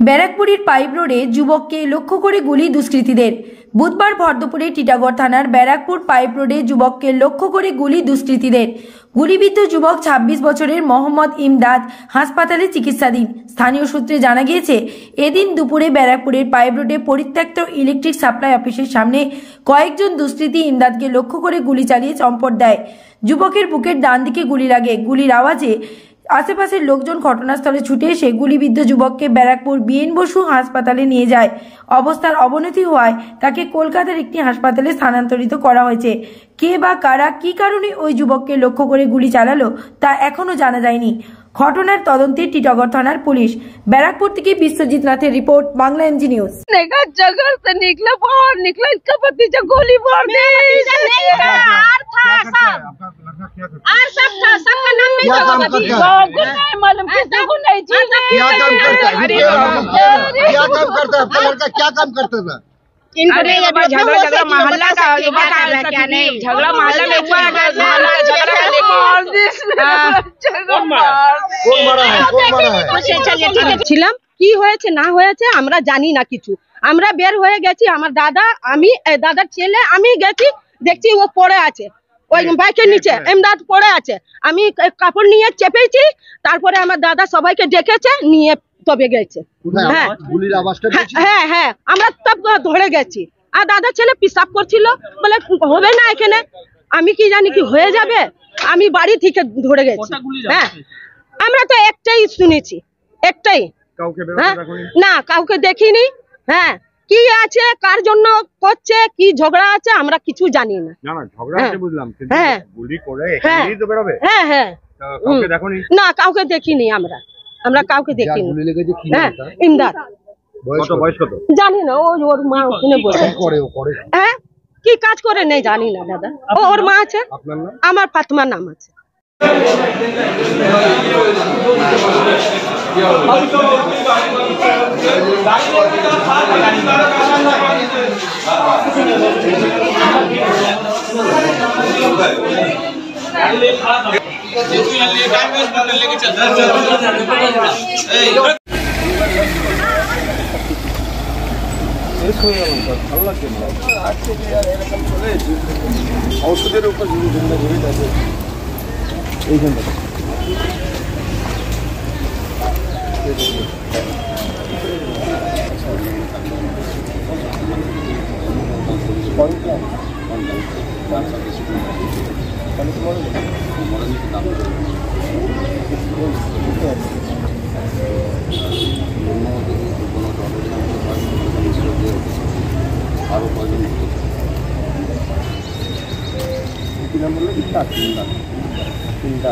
ব্যারাকপুরের পাইপ রোডে যুবককে লক্ষ্য করে গুলি দুষ্কৃতীদের। বুধবার ভর দুপুরে টিটাগড় থানার ব্যারাকপুর পাইপ রোডে যুবককে লক্ষ্য করে গুলি দুষ্কৃতীদের। গুলিবিদ্ধ যুবক 26 বছরের মোহাম্মদ ইমদাদ হাসপাতালে চিকিৎসাধীন। স্থানীয় সূত্রে জানা গিয়েছে, এদিন দুপুরে ব্যারাকপুরের পাইপ রোডে পরিত্যক্ত ইলেকট্রিক সাপ্লাই অফিসের সামনে কয়েকজন দুষ্কৃতী ইমদাদকে লক্ষ্য করে গুলি চালিয়ে চম্পট দেয়। যুবকের বুকের ডান দিকে গুলি লাগে। গুলির আওয়াজে আশেপাশের লোকজন ঘটনাস্থলে ছুটে এসে গুলিবিদ্ধ যুবককে ব্যারাকপুর বিএন বসু হাসপাতালে নিয়ে যায়। অবস্থার অবনতি হওয়ায় তাকে কলকাতার একটি হাসপাতালে স্থানান্তরিত করা হয়েছে। কে বা কারা কি কারণে ওই যুবককে লক্ষ্য করে গুলি চালালো তা এখনো জানা যায়নি। ঘটনার তদন্তে টিটাগড় থানার পুলিশ। ব্যারাকপুর থেকে বিশ্বজিৎ নাথের রিपोर्ट, बांग्ला एमजी न्यूज। जगह से निकला, बाहर निकला, इसका भतीजा गोली मार दी। सबका नाम नहीं मालूम, किसी को नहीं चीज। क्या काम करता है? क्या काम करता है? आपका लड़का क्या काम करता था? इनको नहीं ये झगड़ा मोहल्ला का युवा कर रहा है, क्या नहीं झगड़ा मोहल्ला में हुआ है, मोहल्ला का झगड़ा है। कौन मारा है? चलिए ठीक है। ছিলাম কি হয়েছে না হয়েছে আমরা জানি না কিছু। আমরা বের হয়ে গেছি, আমার দাদা, আমি, দাদার ছেলে, আমি গেছি, দেখছি ও পড়ে আছে ওই বাইকের নিচে, ইমদাদ পড়ে আছে। আমি কাপড় নিয়ে চেপেছি, তারপরে আমার দাদা সবাইকে ডেকেছে, নিয়ে তবে গেছে। হ্যাঁ গুলির আওয়াজটা হ্যাঁ হ্যাঁ, আমরা তব ধরে গেছি। আর দাদা ছেলে পিসাব করছিল, বলে হবে না এখানে। আমি কি জানি কি হয়ে যাবে, আমি বাড়ি থেকে ধরে গেছি। হ্যাঁ আমরা তো একটাই শুনেছি, একটাই। না কাউকে দেখিনি। হ্যাঁ কি আছে, কার জন্য করছে, কি ঝগড়া আছে আমরা কিছু জানি না। হ্যাঁ হ্যাঁ হ্যাঁ, না কাউকে দেখিনি, আমরা কাউকে দেখিনি। হ্যাঁ ইমদাদ জানি না, ওর মা ওখানে বসে। হ্যাঁ কি কাজ করে নেই জানি না দাদা। ওর মা আছে, আমার ফাতেমা নাম আছে। ঔষধের উপর এইখানটা আরো কয়জন কি নাম বললে? তিনটা